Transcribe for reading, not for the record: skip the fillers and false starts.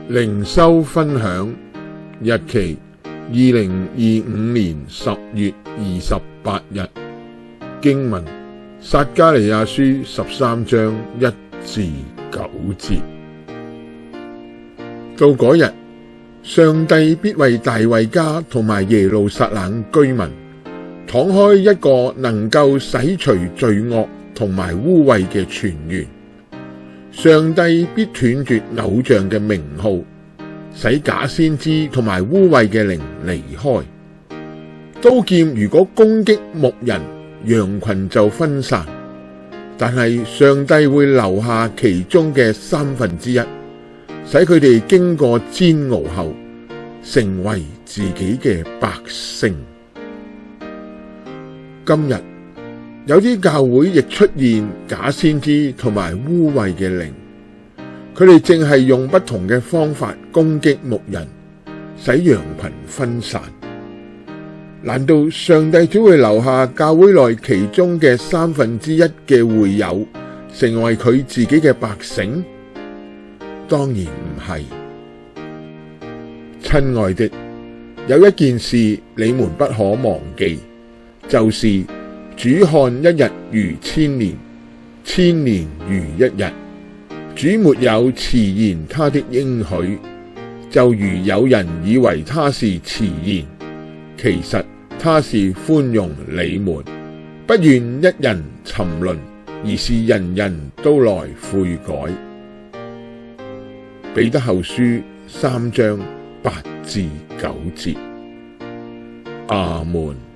靈修分享日期2025年10月28日，經文撒迦利亞書13章1至9節。到嗰日，上帝必為大衛家同埋耶路撒冷居民敞開一個能夠洗除罪惡同埋污穢嘅泉源。上帝必斷絕偶像嘅名號，使假先知同埋污穢嘅靈離開。刀劍如果攻擊牧人，羊群就分散，但係上帝會留下其中嘅1/3，使佢哋經過煎熬後，成為自己嘅百姓。今日有啲教會亦出現假先知同埋污穢嘅靈，佢哋正係用不同嘅方法攻擊牧人，使羊群分散。難道上帝只會留下教會內其中嘅1/3嘅會友，成為佢自己嘅百姓？當然唔係。親愛的，有一件事你們不可忘記，就是主看一日如1000年，1000年如一日。主沒有遲延他的應許，就如有人以為他是遲延，其實他是寬容你們，不願一人沉淪，而是人人都來悔改。彼得後書3章8至9節。阿們。